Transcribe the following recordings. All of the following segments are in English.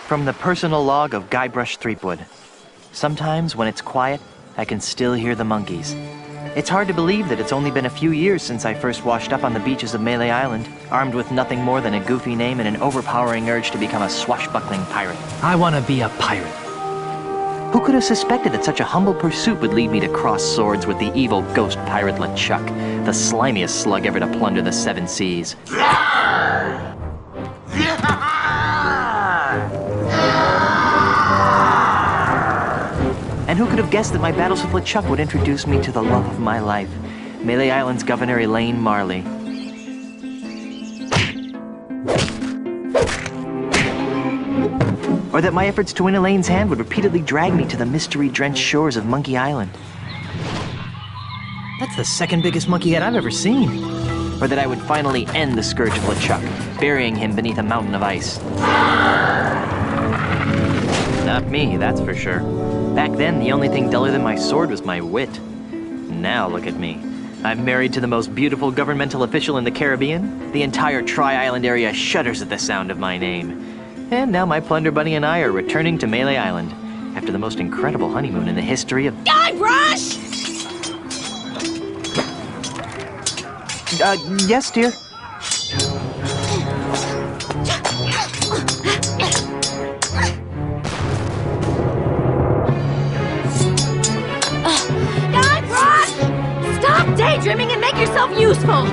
From the personal log of Guybrush Threepwood. Sometimes, when it's quiet, I can still hear the monkeys. It's hard to believe that it's only been a few years since I first washed up on the beaches of Melee Island, armed with nothing more than a goofy name and an overpowering urge to become a swashbuckling pirate. I want to be a pirate. Who could have suspected that such a humble pursuit would lead me to cross swords with the evil ghost pirate LeChuck, the slimiest slug ever to plunder the seven seas? And who could have guessed that my battles with LeChuck would introduce me to the love of my life, Melee Island's Governor Elaine Marley? Or that my efforts to win Elaine's hand would repeatedly drag me to the mystery-drenched shores of Monkey Island. That's the second biggest monkey head I've ever seen. Or that I would finally end the scourge of LeChuck, burying him beneath a mountain of ice. Not me, that's for sure. Back then, the only thing duller than my sword was my wit. Now look at me. I'm married to the most beautiful governmental official in the Caribbean. The entire Tri-Island area shudders at the sound of my name. And now my Plunder Bunny and I are returning to Melee Island after the most incredible honeymoon in the history of... Guybrush! Yes, dear? Guybrush! Stop daydreaming and make yourself useful!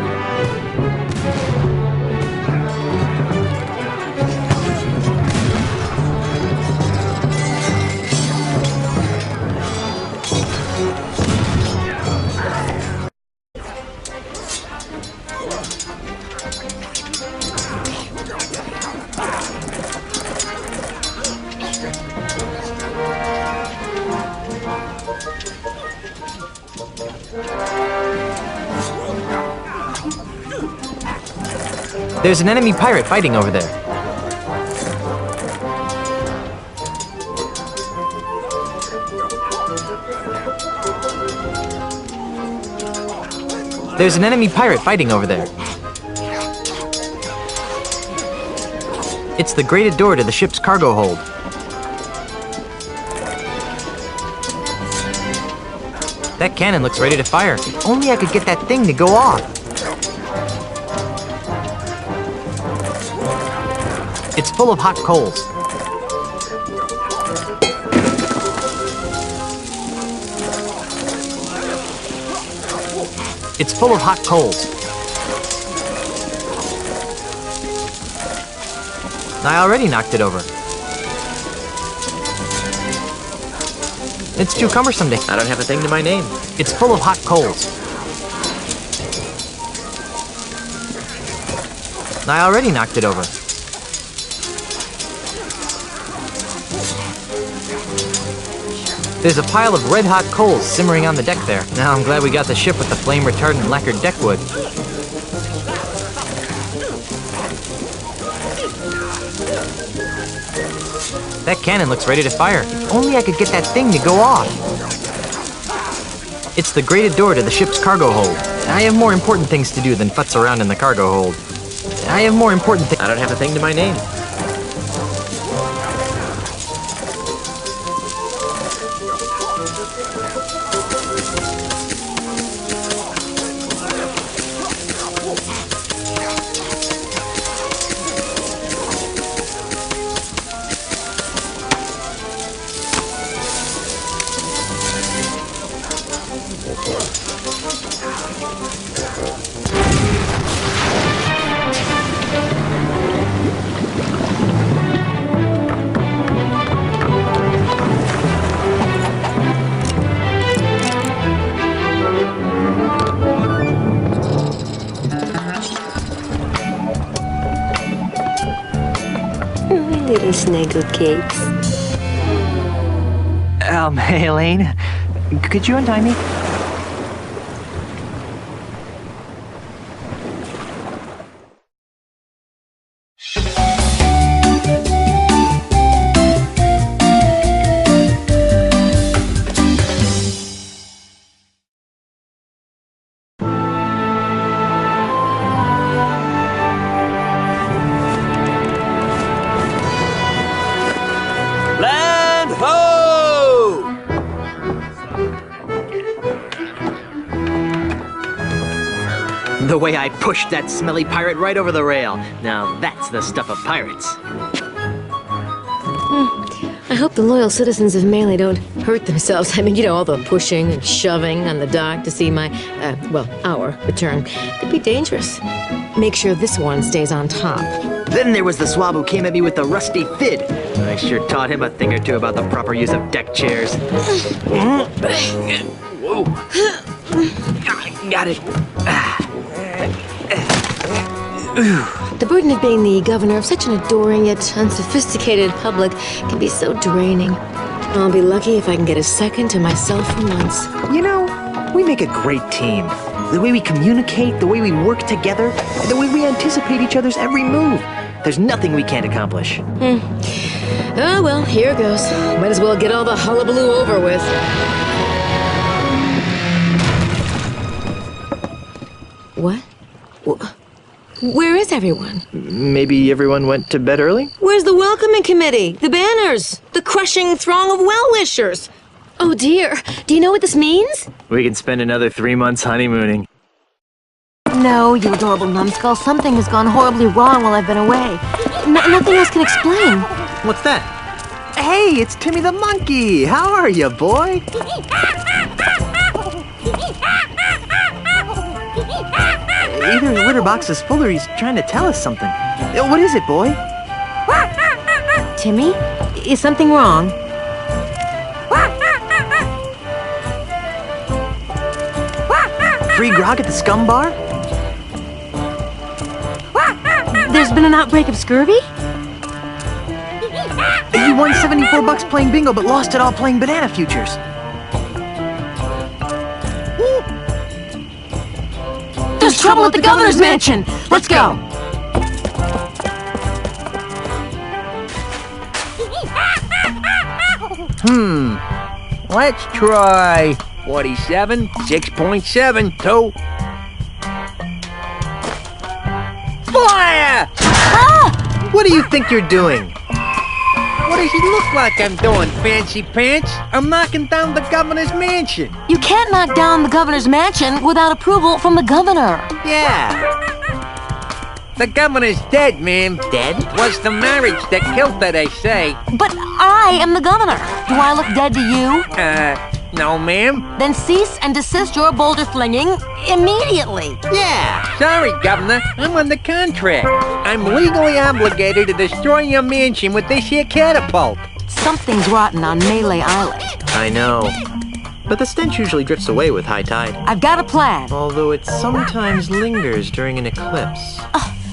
There's an enemy pirate fighting over there. There's an enemy pirate fighting over there. It's the grated door to the ship's cargo hold. That cannon looks ready to fire. If only I could get that thing to go off. It's full of hot coals. It's full of hot coals. I already knocked it over. It's too cumbersome to... I don't have a thing to my name. It's full of hot coals. I already knocked it over. There's a pile of red-hot coals simmering on the deck there. Now I'm glad we got the ship with the flame-retardant lacquered deck wood. That cannon looks ready to fire. If only I could get that thing to go off. It's the grated door to the ship's cargo hold. I have more important things to do than futz around in the cargo hold. I have more important things. I don't have a thing to my name. Little snuggle cakes. Hey, Elaine, could you untie me? The way I pushed that smelly pirate right over the rail. Now that's the stuff of pirates. I hope the loyal citizens of Melee don't hurt themselves. I mean, you know, all the pushing and shoving on the dock to see my, our return. Could be dangerous. Make sure this one stays on top. Then there was the swab who came at me with the rusty fid. I sure taught him a thing or two about the proper use of deck chairs. Whoa. Got it. The burden of being the governor of such an adoring yet unsophisticated public can be so draining. I'll be lucky if I can get a second to myself for once. You know, we make a great team. The way we communicate, the way we work together, the way we anticipate each other's every move. There's nothing we can't accomplish. Oh, well, here goes. Might as well get all the hullabaloo over with. What? Where is everyone? Maybe everyone went to bed early? Where's the welcoming committee? The banners? The crushing throng of well-wishers? Oh dear, do you know what this means? We can spend another 3 months honeymooning. No, you adorable numbskull. Something has gone horribly wrong while I've been away. Nothing else can explain. What's that? Hey, it's Timmy the monkey! How are you, boy? Either the litter box is full or he's trying to tell us something. What is it, boy? Timmy? Is something wrong? Free grog at the scum bar? There's been an outbreak of scurvy? You won $74 playing bingo but lost it all playing banana futures. There's trouble at the governor's mansion! Let's go! Let's try 47, 6.7, 2. Fire! Ah! What do you think you're doing? What does it look like I'm doing, fancy pants? I'm knocking down the governor's mansion. You can't knock down the governor's mansion without approval from the governor. Yeah. The governor's dead, ma'am. Dead? Was the marriage that killed her, they say. But I am the governor. Do I look dead to you? No, ma'am. Then cease and desist your boulder flinging immediately. Yeah. Sorry, Governor. I'm under contract. I'm legally obligated to destroy your mansion with this here catapult. Something's rotten on Melee Island. I know. But the stench usually drifts away with high tide. I've got a plan. Although it sometimes lingers during an eclipse.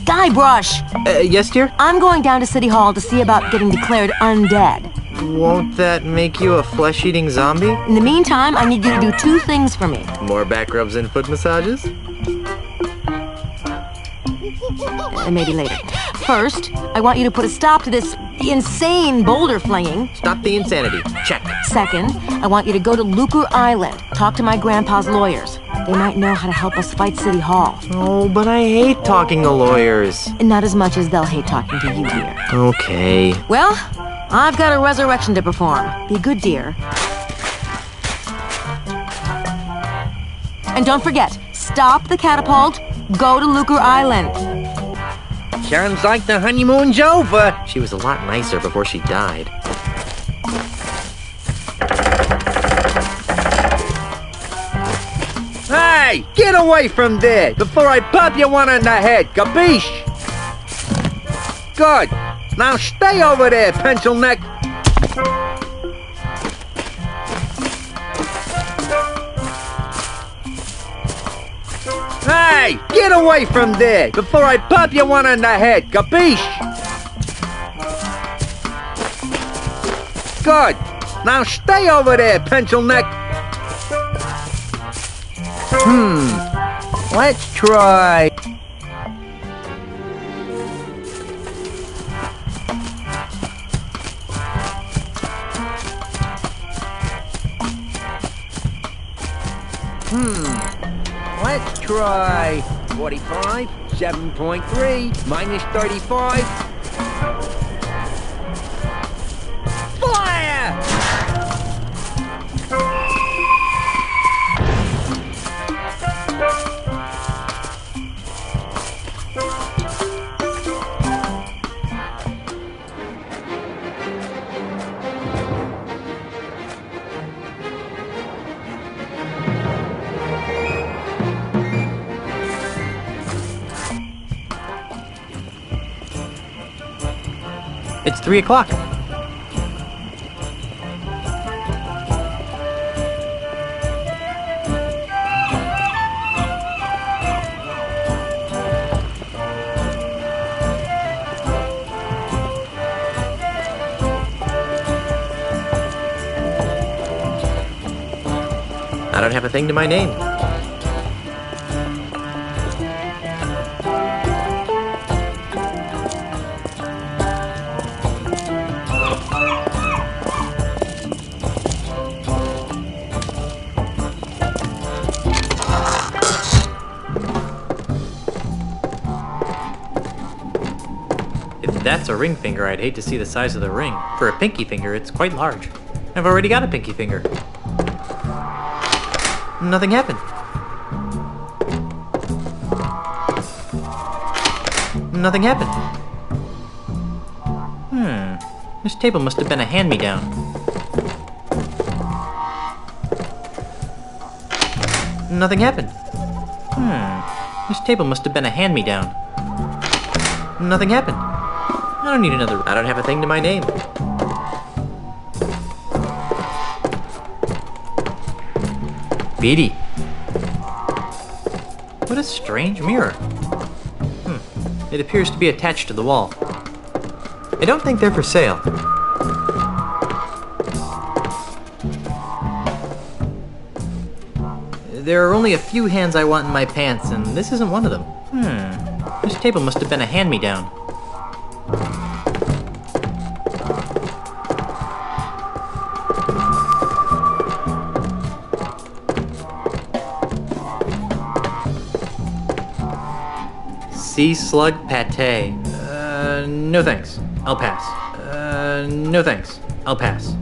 Guybrush! Yes, dear? I'm going down to City Hall to see about getting declared undead. Won't that make you a flesh-eating zombie? In the meantime, I need you to do 2 things for me. More back rubs and foot massages? Maybe later. First, I want you to put a stop to this insane boulder flinging. Stop the insanity. Check. Second, I want you to go to Lucre Island. Talk to my grandpa's lawyers. They might know how to help us fight City Hall. Oh, but I hate talking to lawyers. Not as much as they'll hate talking to you, dear. Okay. Well, I've got a resurrection to perform. Be good, dear. And don't forget, stop the catapult, go to Lucre Island. Sounds like the honeymoon's over. She was a lot nicer before she died. Hey, get away from there before I pop you one on the head, capiche? Good. Now stay over there, pencil neck. Hey, get away from there before I pop you one on the head, capiche? Good. Now stay over there, pencil neck. Let's try. Let's try 45, 7.3, minus 35. Fire! It's 3 o'clock. I don't have a thing to my name. If that's a ring finger, I'd hate to see the size of the ring. For a pinky finger, it's quite large. I've already got a pinky finger. Nothing happened. Nothing happened. This table must have been a hand-me-down. Nothing happened. This table must have been a hand-me-down. Nothing happened. I don't need another. I don't have a thing to my name. Beady. What a strange mirror. It appears to be attached to the wall. I don't think they're for sale. There are only a few hands I want in my pants, and this isn't one of them. This table must have been a hand-me-down. Sea slug pate. No thanks. I'll pass. No thanks. I'll pass.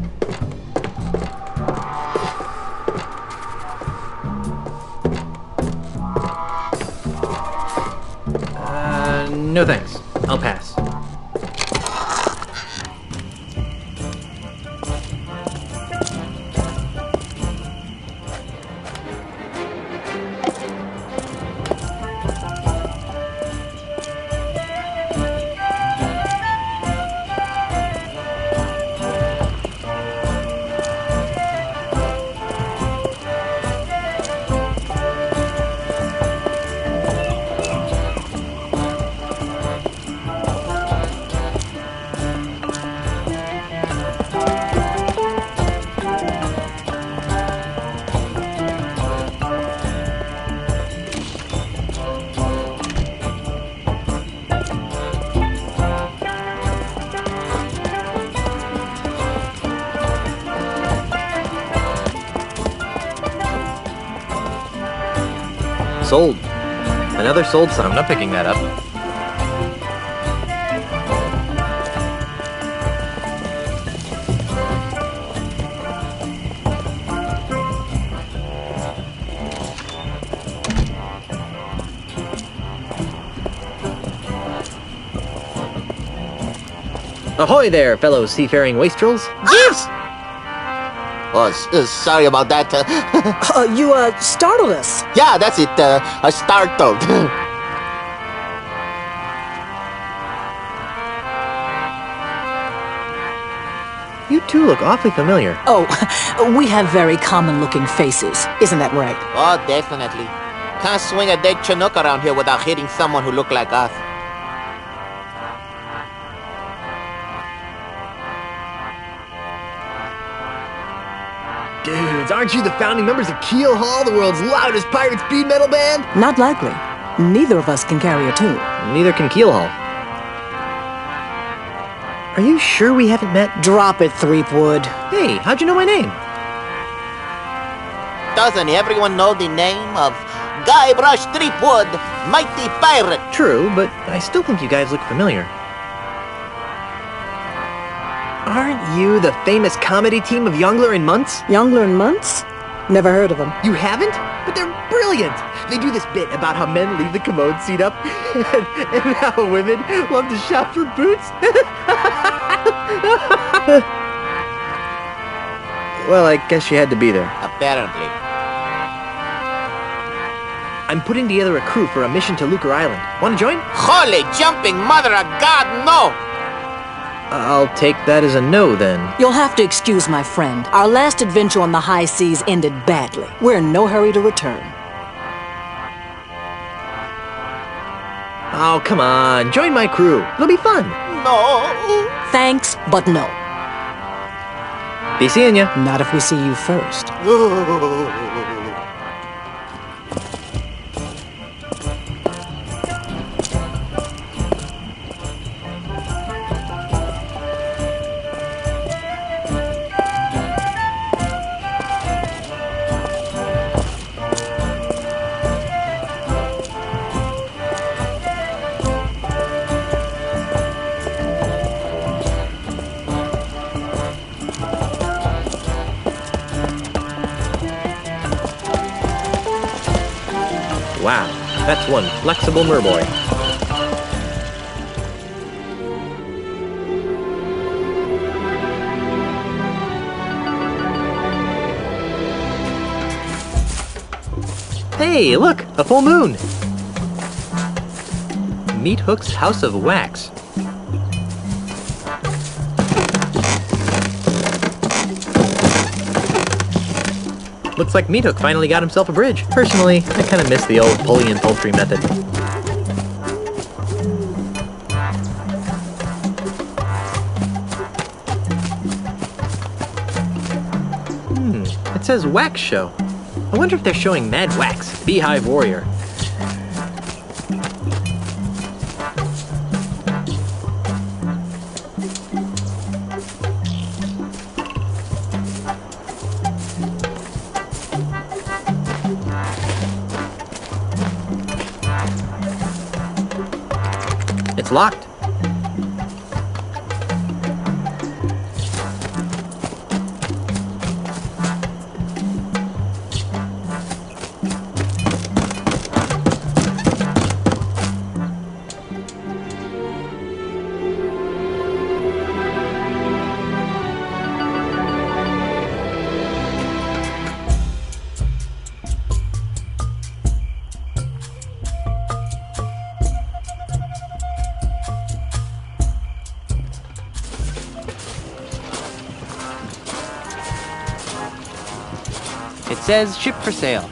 No thanks. I'll pass. Sold. Another sold sign. I'm not picking that up. Ahoy there, fellow seafaring wastrels. Yes! Oh, sorry about that. You startled us. Yeah, that's it. I startled. You two look awfully familiar. Oh, we have very common-looking faces. Isn't that right? Oh, definitely. Can't swing a dead Chinook around here without hitting someone who looked like us. Dudes, aren't you the founding members of Keel Hall, the world's loudest pirate speed metal band? Not likely. Neither of us can carry a tune. Neither can Keel Hall. Are you sure we haven't met? Drop it, Threepwood. Hey, how'd you know my name? Doesn't everyone know the name of Guybrush Threepwood, mighty pirate? True, but I still think you guys look familiar. Aren't you the famous comedy team of Youngler and Muntz? Youngler and Muntz? Never heard of them. You haven't? But they're brilliant! They do this bit about how men leave the commode seat up and how women love to shop for boots. Well, I guess you had to be there. Apparently. I'm putting together a crew for a mission to Lucre Island. Want to join? Holy jumping mother of God, no! I'll take that as a no, then. You'll have to excuse my friend. Our last adventure on the high seas ended badly. We're in no hurry to return. Oh, come on. Join my crew. It'll be fun. No. Thanks, but no. Be seeing ya. Not if we see you first. Wow, that's one flexible merboy. Hey, look, a full moon. Meat Hook's House of Wax. Looks like Meat Hook finally got himself a bridge. Personally, I kind of miss the old pulley and poultry method. It says Wax Show. I wonder if they're showing Mad Wax, Beehive Warrior. It's locked. It says ship for sale.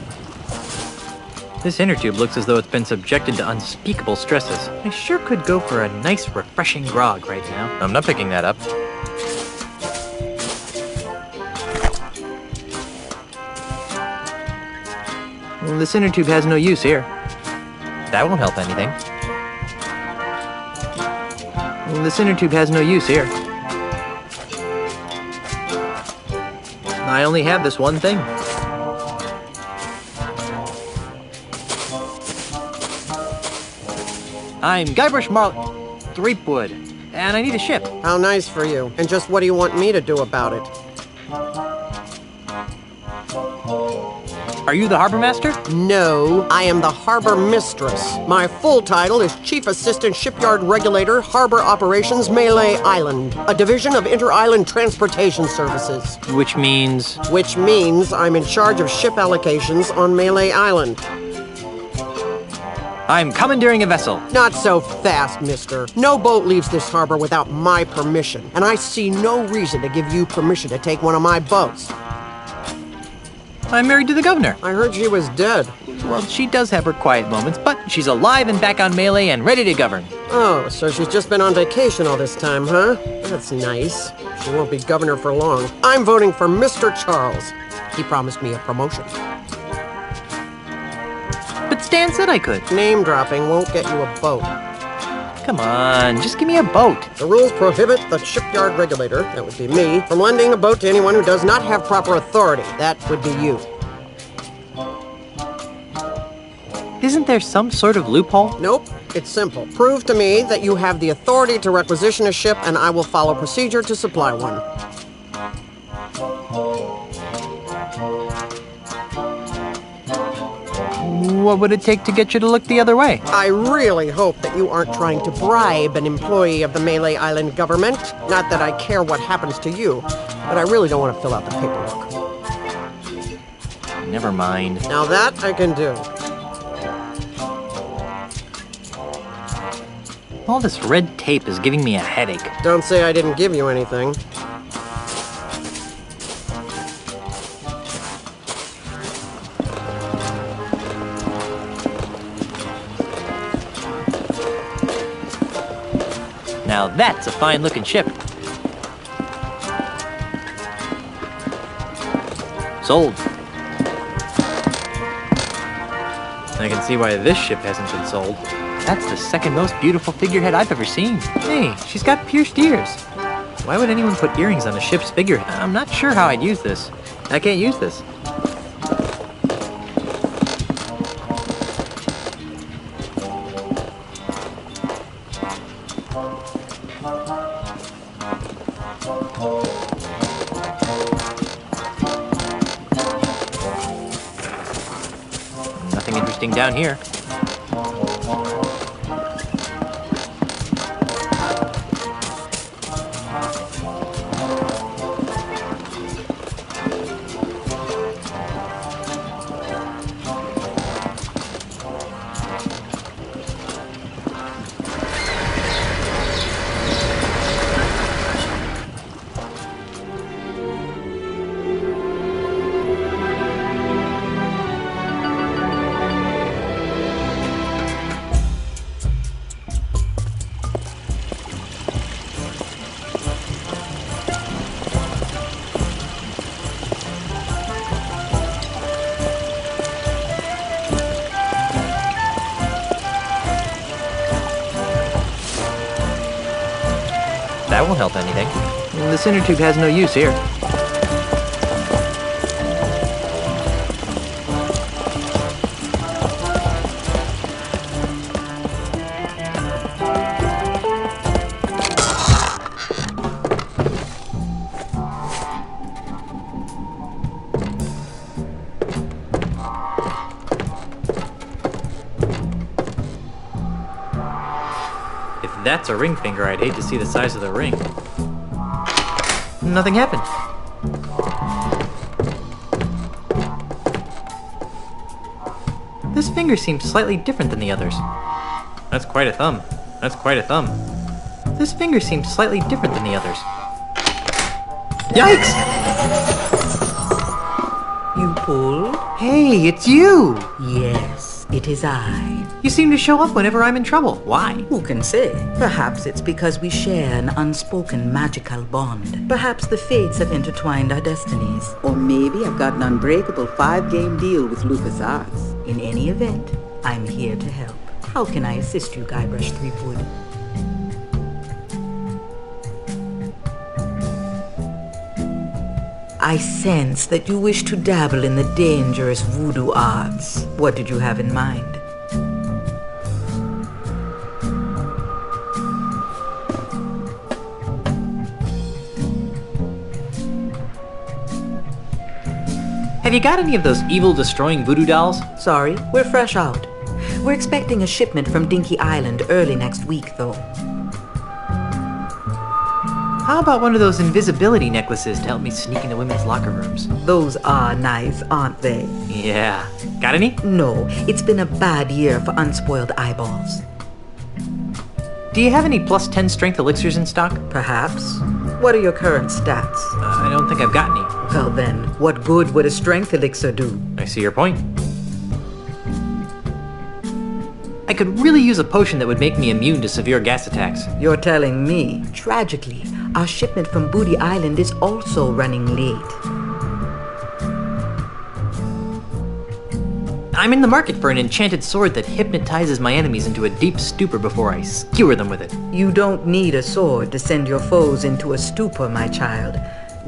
This inner tube looks as though it's been subjected to unspeakable stresses. I sure could go for a nice, refreshing grog right now. I'm not picking that up. Well, this inner tube has no use here. That won't help anything. Well, this inner tube has no use here. I only have this one thing. I'm Guybrush Threepwood, and I need a ship. How nice for you. And just what do you want me to do about it? Are you the harbor master? No, I am the harbor mistress. My full title is Chief Assistant Shipyard Regulator, Harbor Operations, Malay Island, a division of Inter-Island Transportation Services. Which means? Which means I'm in charge of ship allocations on Malay Island. I'm commandeering a vessel. Not so fast, mister. No boat leaves this harbor without my permission, and I see no reason to give you permission to take one of my boats. I'm married to the governor. I heard she was dead. Well, she does have her quiet moments, but she's alive and back on Malay and ready to govern. Oh, so she's just been on vacation all this time, huh? That's nice. She won't be governor for long. I'm voting for Mr. Charles. He promised me a promotion. But Stan said I could. Name dropping won't get you a boat. Come on, just give me a boat. The rules prohibit the shipyard regulator, that would be me, from lending a boat to anyone who does not have proper authority. That would be you. Isn't there some sort of loophole? Nope, it's simple. Prove to me that you have the authority to requisition a ship, and I will follow procedure to supply one. What would it take to get you to look the other way? I really hope that you aren't trying to bribe an employee of the Malay Island government. Not that I care what happens to you, but I really don't want to fill out the paperwork. Never mind. Now that I can do. All this red tape is giving me a headache. Don't say I didn't give you anything. Now that's a fine-looking ship. Sold. I can see why this ship hasn't been sold. That's the second most beautiful figurehead I've ever seen. Hey, she's got pierced ears. Why would anyone put earrings on a ship's figurehead? I'm not sure how I'd use this. I can't use this. Nothing interesting down here. That won't help anything. This inner tube has no use here. If that's a ring finger, I'd hate to see the size of the ring. Nothing happened. This finger seems slightly different than the others. That's quite a thumb. That's quite a thumb. This finger seems slightly different than the others. Yikes! You pull? Hey, it's you! Yes, it is I. You seem to show up whenever I'm in trouble. Why? Who can say? Perhaps it's because we share an unspoken magical bond. Perhaps the fates have intertwined our destinies. Or maybe I've got an unbreakable 5-game deal with LucasArts. In any event, I'm here to help. How can I assist you, Guybrush Threepwood? I sense that you wish to dabble in the dangerous voodoo arts. What did you have in mind? Have you got any of those evil-destroying voodoo dolls? Sorry, we're fresh out. We're expecting a shipment from Dinky Island early next week, though. How about one of those invisibility necklaces to help me sneak into women's locker rooms? Those are nice, aren't they? Yeah. Got any? No, it's been a bad year for unspoiled eyeballs. Do you have any plus 10 strength elixirs in stock? Perhaps. What are your current stats? I don't think I've got any. Well then, what good would a strength elixir do? I see your point. I could really use a potion that would make me immune to severe gas attacks. You're telling me. Tragically, our shipment from Booty Island is also running late. I'm in the market for an enchanted sword that hypnotizes my enemies into a deep stupor before I skewer them with it. You don't need a sword to send your foes into a stupor, my child.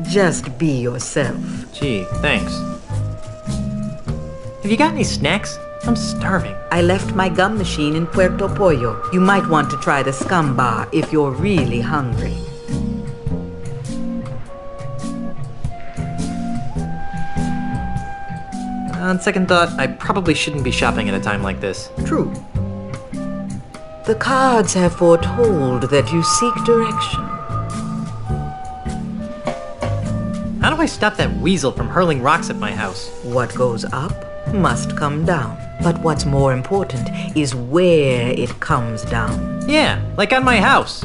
Just be yourself. Gee, thanks. Have you got any snacks? I'm starving. I left my gum machine in Puerto Pollo. You might want to try the Scum Bar if you're really hungry. On second thought, I probably shouldn't be shopping at a time like this. True. The cards have foretold that you seek direction. How do I stop that weasel from hurling rocks at my house? What goes up must come down. But what's more important is where it comes down. Yeah, like on my house.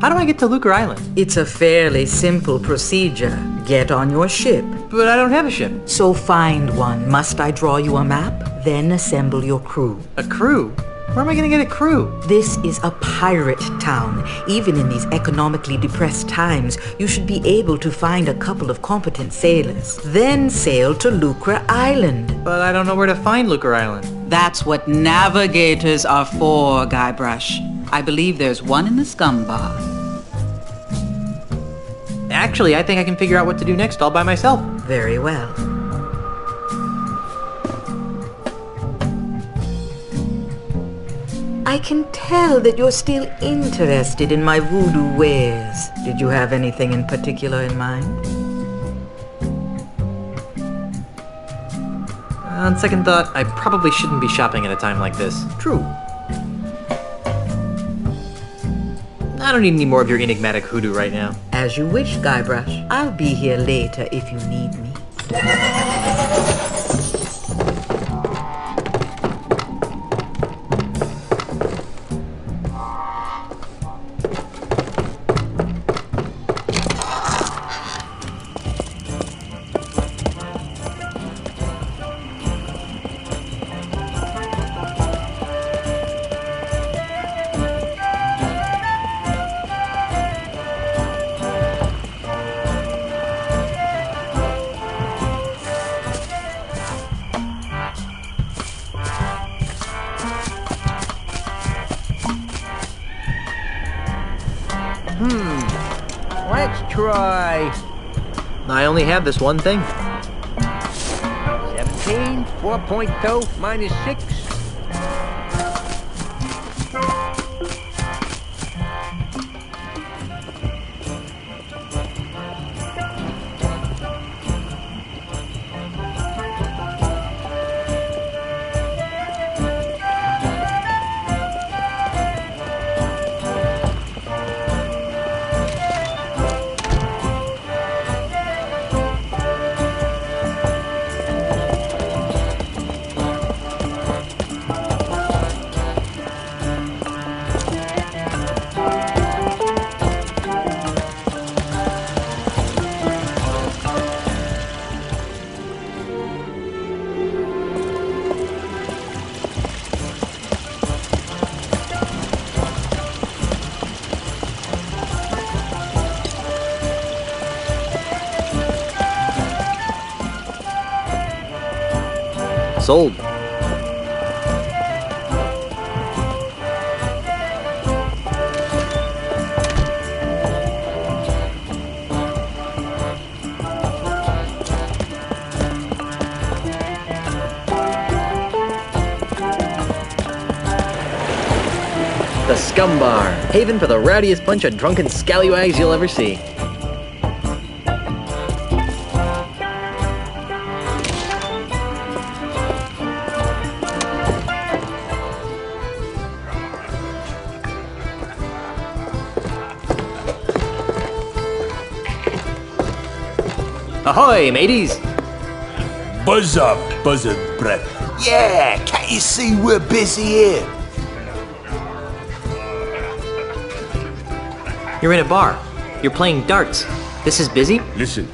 How do I get to Lucre Island? It's a fairly simple procedure. Get on your ship. But I don't have a ship. So find one. Must I draw you a map? Then assemble your crew. A crew? Where am I gonna get a crew? This is a pirate town. Even in these economically depressed times, you should be able to find a couple of competent sailors. Then sail to Lucre Island. But I don't know where to find Lucre Island. That's what navigators are for, Guybrush. I believe there's one in the scum bar. Actually, I think I can figure out what to do next all by myself. Very well. I can tell that you're still interested in my voodoo wares. Did you have anything in particular in mind? On second thought, I probably shouldn't be shopping at a time like this. True. I don't need any more of your enigmatic hoodoo right now. As you wish, Guybrush. I'll be here later if you need me. Let's try... I only have this one thing. 17, 4.2 minus 6. Sold. The Scum Bar, haven for the rowdiest bunch of drunken scallywags you'll ever see. Ahoy, mateys! Buzz up, buzzard breath. Yeah, can't you see we're busy here? You're in a bar. You're playing darts. This is busy? Listen,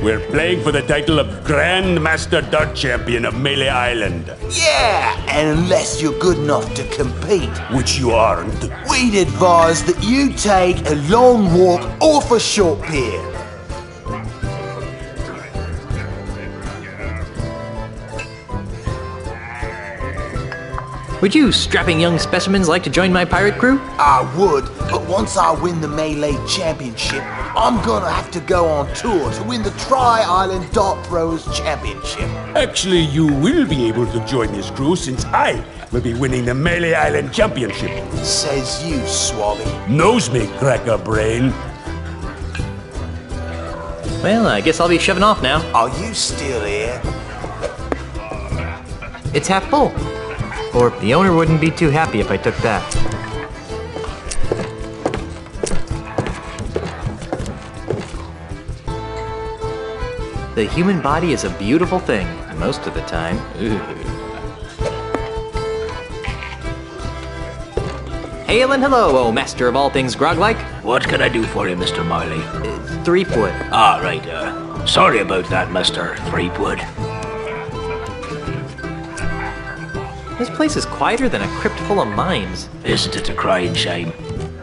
we're playing for the title of Grand Master Dart Champion of Melee Island. Yeah, and unless you're good enough to compete, Which you aren't. we'd advise that you take a long walk off a short pier. Would you strapping young specimens like to join my pirate crew? I would, but once I win the Melee Championship, I'm gonna have to go on tour to win the Tri-Island Dart Throwers Championship. Actually, you will be able to join this crew since I will be winning the Melee Island Championship. Says you, Swabby. Knows me, cracker brain. Well, I guess I'll be shoving off now. Are you still here? It's half full. Or the owner wouldn't be too happy if I took that. The human body is a beautiful thing, most of the time. Ooh. Hail and hello, oh master of all things grog-like. What can I do for you, Mr. Marley? Threepwood. Ah, right, sorry about that, Mr. Threepwood. This place is quieter than a crypt full of mimes. Isn't it a crying shame?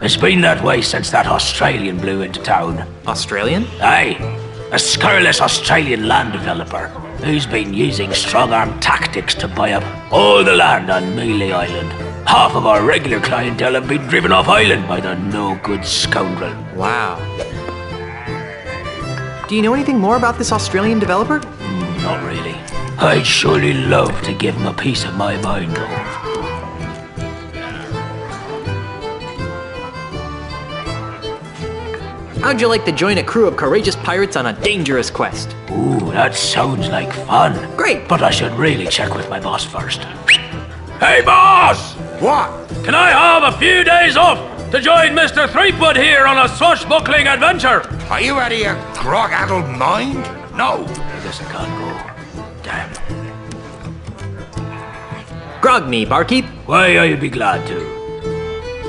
It's been that way since that Australian blew into town. Australian? Aye, a scurrilous Australian land developer who's been using strong-arm tactics to buy up all the land on Mealy Island. Half of our regular clientele have been driven off island by the no-good scoundrel. Wow. Do you know anything more about this Australian developer? Not really. I'd surely love to give him a piece of my mind, though. How'd you like to join a crew of courageous pirates on a dangerous quest? Ooh, that sounds like fun. Great! But I should really check with my boss first. Hey, boss! What? Can I have a few days off to join Mr. Threepwood here on a swashbuckling adventure? Are you out of your grog-addled mind? No. I guess I can't go. Damn. Grog me, barkeep. Why, I'd be glad to.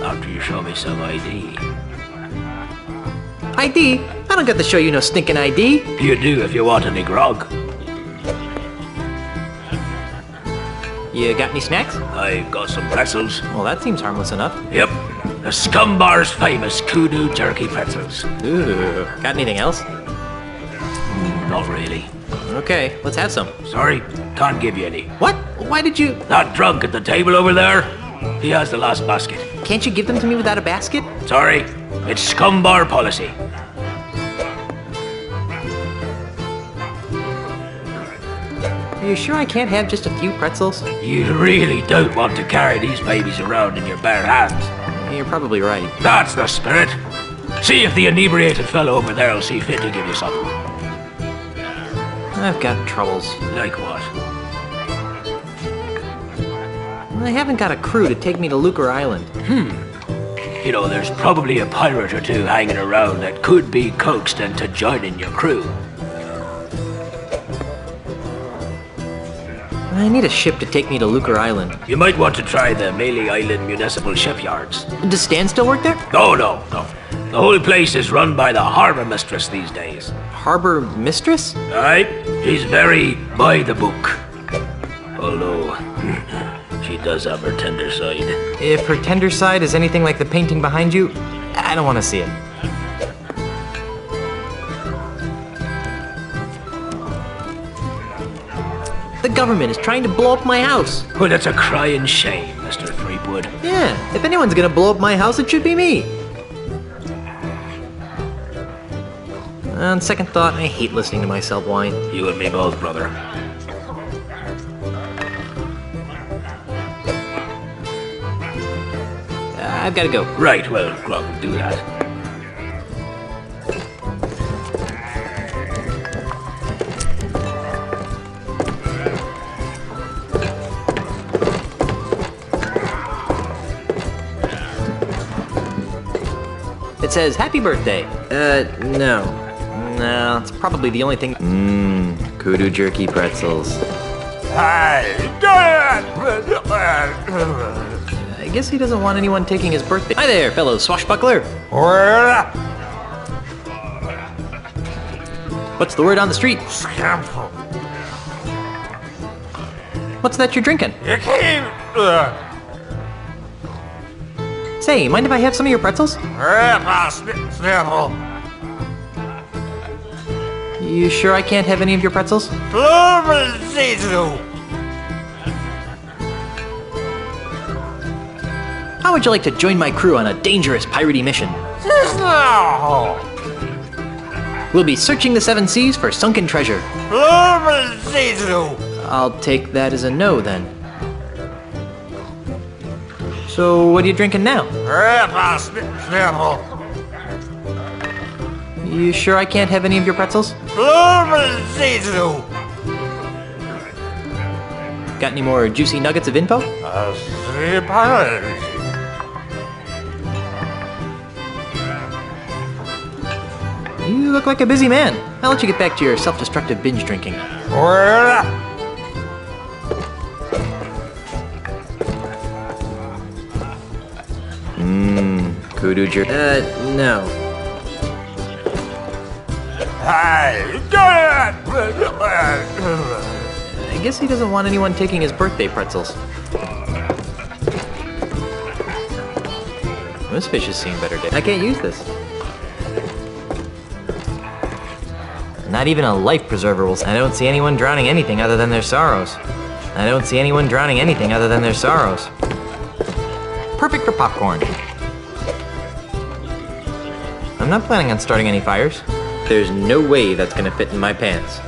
After you show me some ID. ID? I don't got to show you no stinking ID. You do if you want any grog. You got any snacks? I've got some pretzels. Well, that seems harmless enough. Yep. The Scumbar's famous kudu jerky pretzels. Ooh. Got anything else? Not really. Okay, let's have some. Sorry, can't give you any. What? Why did you... That drunk at the table over there, he has the last basket. Can't you give them to me without a basket? Sorry, it's Scumbar policy. Are you sure I can't have just a few pretzels? You really don't want to carry these babies around in your bare hands. You're probably right. That's the spirit. See if the inebriated fellow over there will see fit to give you something. I've got troubles. Like what? I haven't got a crew to take me to Lucre Island. You know, there's probably a pirate or two hanging around that could be coaxed into joining your crew. I need a ship to take me to Lucre Island. You might want to try the Mealy Island Municipal Shipyards. Does Stan still work there? No. The whole place is run by the harbour mistress these days. Harbour mistress? Aye, she's very by the book. Although, she does have her tender side. If her tender side is anything like the painting behind you, I don't want to see it. The government is trying to blow up my house. Well, that's a crying shame, Mr. Threepwood. Yeah, if anyone's gonna blow up my house, it should be me. On second thought, I hate listening to myself whine. You and me both, brother. I've gotta go. Right, well, Grog, do that. It says, happy birthday. No. No, it's probably the only thing. Kudu jerky pretzels. I guess he doesn't want anyone taking his birthday. Hi there, fellow swashbuckler. What's the word on the street? What's that you're drinking? Say, mind if I have some of your pretzels? You sure I can't have any of your pretzels? How would you like to join my crew on a dangerous piratey mission? We'll be searching the seven seas for sunken treasure. I'll take that as a no, then. So, what are you drinking now? You sure I can't have any of your pretzels? Got any more juicy nuggets of info? You look like a busy man. I'll let you get back to your self-destructive binge drinking. Kudu jerk. No. I guess he doesn't want anyone taking his birthday pretzels. This fish has seen better days. I can't use this. Not even a life preserver will. I don't see anyone drowning anything other than their sorrows. I don't see anyone drowning anything other than their sorrows. Perfect for popcorn. I'm not planning on starting any fires. There's no way that's gonna fit in my pants.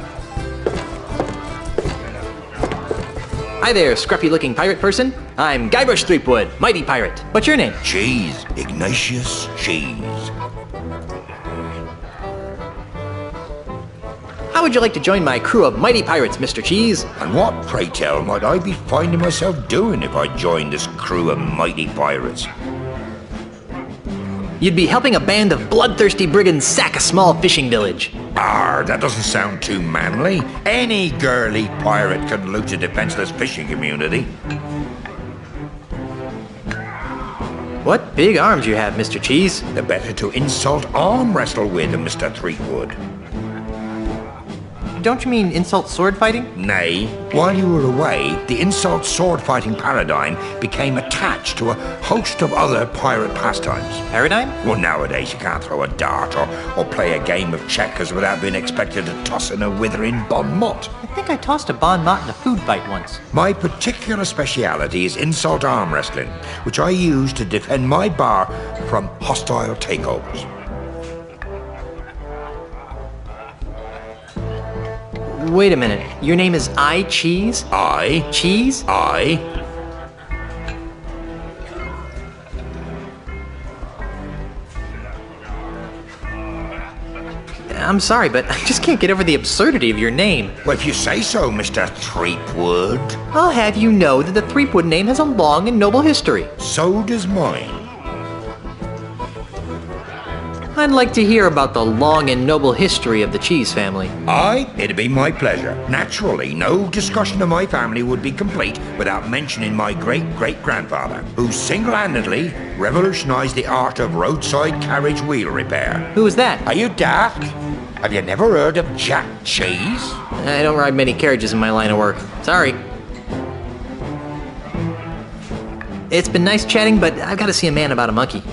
Hi there, scruffy-looking pirate person. I'm Guybrush Threepwood, mighty pirate. What's your name? Cheese. Ignatius Cheese. How would you like to join my crew of mighty pirates, Mr. Cheese? And what, pray tell, might I be finding myself doing if I joined this crew of mighty pirates? You'd be helping a band of bloodthirsty brigands sack a small fishing village. Arr, that doesn't sound too manly. Any girly pirate could loot a defenseless fishing community. What big arms you have, Mr. Cheese. The better to insult arm wrestle with, Mr. Threepwood. Don't you mean insult sword fighting? Nay, while you were away, the insult sword fighting paradigm became attached to a host of other pirate pastimes. Paradigm? Well, nowadays you can't throw a dart or play a game of checkers without being expected to toss in a withering bon mot. I think I tossed a bon mot in a food fight once. My particular speciality is insult arm wrestling, which I use to defend my bar from hostile takeovers. Wait a minute. Your name is I Cheese? I Cheese? I. I'm sorry, but I just can't get over the absurdity of your name. Well, if you say so, Mr. Threepwood. I'll have you know that the Threepwood name has a long and noble history. So does mine. I'd like to hear about the long and noble history of the Cheese family. Aye, it'd be my pleasure. Naturally, no discussion of my family would be complete without mentioning my great-great-grandfather, who single-handedly revolutionized the art of roadside carriage wheel repair. Who was that? Are you daft? Have you never heard of Jack Cheese? I don't ride many carriages in my line of work. Sorry. It's been nice chatting, but I've got to see a man about a monkey.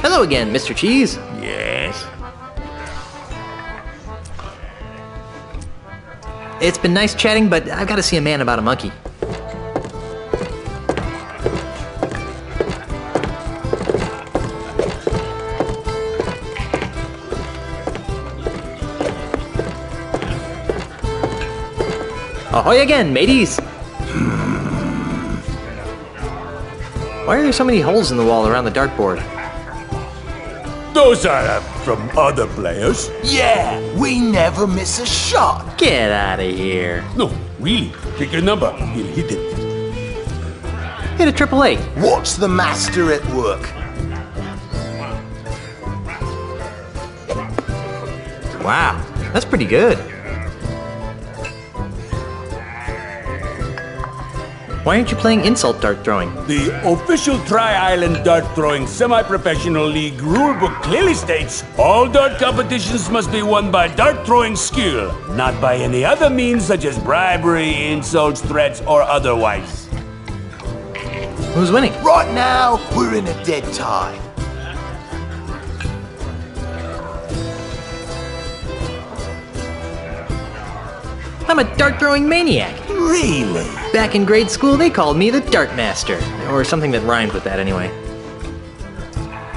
Hello again, Mr. Cheese. Yes? It's been nice chatting, but I've got to see a man about a monkey. Ahoy again, mateys! Why are there so many holes in the wall around the dartboard? Those are from other players. Yeah, we never miss a shot. Get out of here. No, really. Pick a number. We'll hit it. Hit a AAA. What's the master at work? Wow, that's pretty good. Why aren't you playing insult dart throwing? The official Tri-Island Dart Throwing Semi-Professional League rulebook clearly states all dart competitions must be won by dart throwing skill, not by any other means such as bribery, insults, threats, or otherwise. Who's winning? Right now, we're in a dead tie. I'm a dart-throwing maniac. Really? Back in grade school, they called me the Dart Master. Or something that rhymed with that anyway.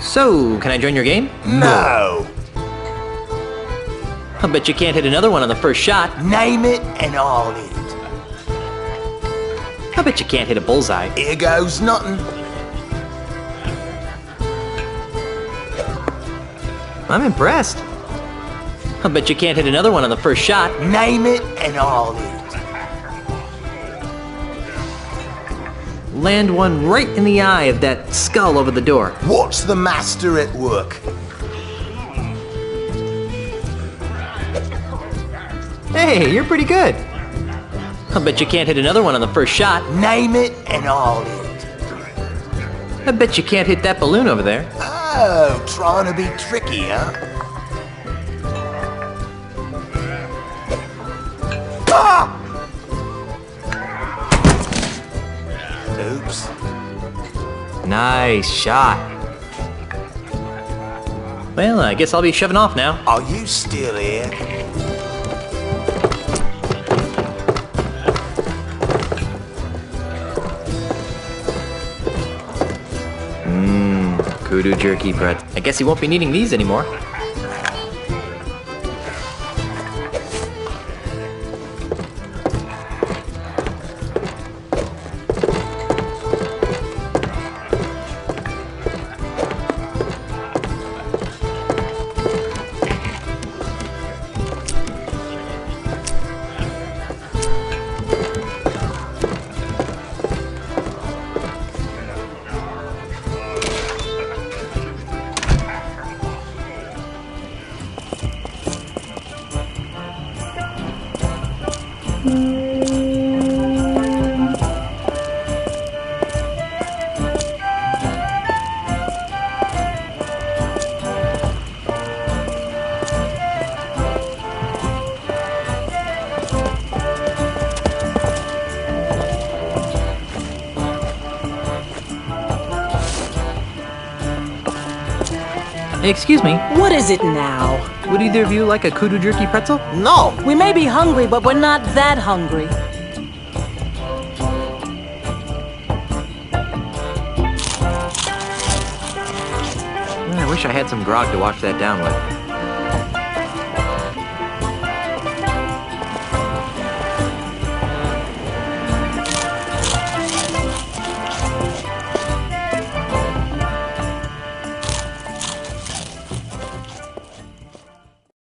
So, can I join your game? No. I'll bet you can't hit another one on the first shot. Name it and I'll hit it. I bet you can't hit a bullseye. Here goes nothing. I'm impressed. I bet you can't hit another one on the first shot. Name it and I'll hit it. Land one right in the eye of that skull over the door. Watch the master at work. Hey, you're pretty good. I bet you can't hit another one on the first shot. Name it and I'll hit it. I bet you can't hit that balloon over there. Oh, trying to be tricky, huh? Ah! Oops. Nice shot. Well, I guess I'll be shoving off now. Are you still here? Kudu jerky bread. I guess he won't be needing these anymore. Excuse me. What is it now? Would either of you like a kudu jerky pretzel? No. We may be hungry, but we're not that hungry. I wish I had some grog to wash that down with.